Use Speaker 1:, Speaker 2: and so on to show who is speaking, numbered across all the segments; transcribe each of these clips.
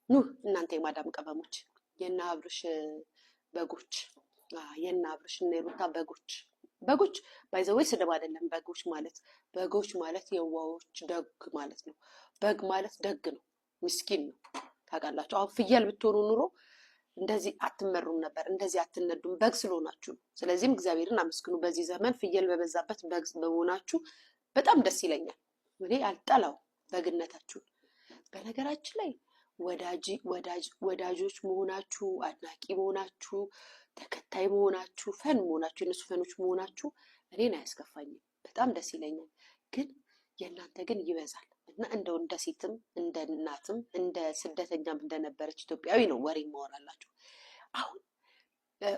Speaker 1: ኑ እናንተ የማዳም ቀበሞች የና አብርሽ በጎች የና አብርሽ እና የሩታ በጎች ባይዘወይ ስድብ አይደለም። በጎች ማለት የዋዎች ደግ ማለት ነው። በግ ማለት ደግ ነው፣ ምስኪን ነው። ታውቃላችሁ። አሁን ፍየል ብትሆኑ ኑሮ እንደዚህ አትመሩም ነበር፣ እንደዚህ አትነዱም፣ በግ ስለሆናችሁ ነው። ስለዚህም እግዚአብሔርን አመስግኑ። በዚህ ዘመን ፍየል በበዛበት በግ በመሆናችሁ በጣም ደስ ይለኛል። እኔ አልጠላው በግነታችሁን። በነገራችን ላይ ወዳጆች መሆናችሁ፣ አድናቂ መሆናችሁ፣ ተከታይ መሆናችሁ፣ ፈን መሆናችሁ፣ የነሱ ፈኖች መሆናችሁ እኔን አያስከፋኝም፣ በጣም ደስ ይለኛል። ግን የእናንተ ግን ይበዛል እና እንደው እንደ ሴትም እንደ እናትም እንደ ስደተኛም እንደነበረች ኢትዮጵያዊ ነው ወሬ ማወራላችሁ። አሁን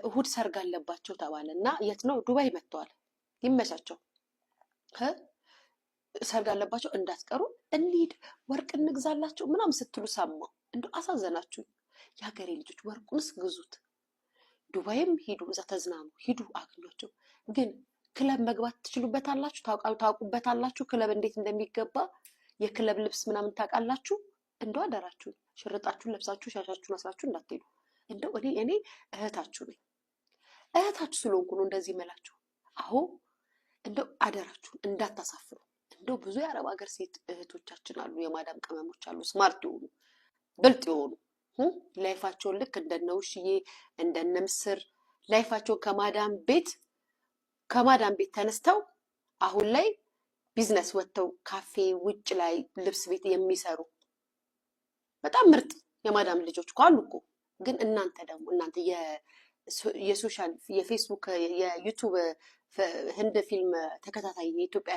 Speaker 1: እሁድ ሰርግ አለባቸው ተባለ እና የት ነው? ዱባይ መጥተዋል። ይመቻቸው። ሰርግ አለባቸው እንዳትቀሩ እንሂድ ወርቅ እንግዛላቸው ምናምን ስትሉ ሰማሁ። እንደው አሳዘናችሁ። የሀገሬ ልጆች ወርቁንስ ግዙት። ዱባይም ሂዱ፣ እዛ ተዝናኑ፣ ሂዱ አግኟቸው። ግን ክለብ መግባት ትችሉበታላችሁ፣ ታውቁበታላችሁ። ክለብ እንዴት እንደሚገባ የክለብ ልብስ ምናምን ታውቃላችሁ። እንደው አደራችሁ ሽርጣችሁን ለብሳችሁ ሻሻችሁን አስራችሁ እንዳትሄዱ። እንደው እኔ እህታችሁ ነኝ። እህታችሁ ስለሆንኩ ነው እንደዚህ መላችሁ። አሁ እንደው አደራችሁን እንዳታሳፍሩ። እንደው ብዙ የአረብ ሀገር ሴት እህቶቻችን አሉ፣ የማዳም ቅመሞች አሉ፣ ስማርት የሆኑ ብልጥ የሆኑ ላይፋቸውን ልክ እንደነ ውሽዬ እንደነ ምስር ላይፋቸውን ከማዳም ቤት ተነስተው አሁን ላይ ቢዝነስ ወጥተው ካፌ ውጭ ላይ ልብስ ቤት የሚሰሩ በጣም ምርጥ የማዳም ልጆች እኮ አሉ እኮ። ግን እናንተ የሶሻል የፌስቡክ የዩቱብ ህንድ ፊልም ተከታታይ የኢትዮጵያ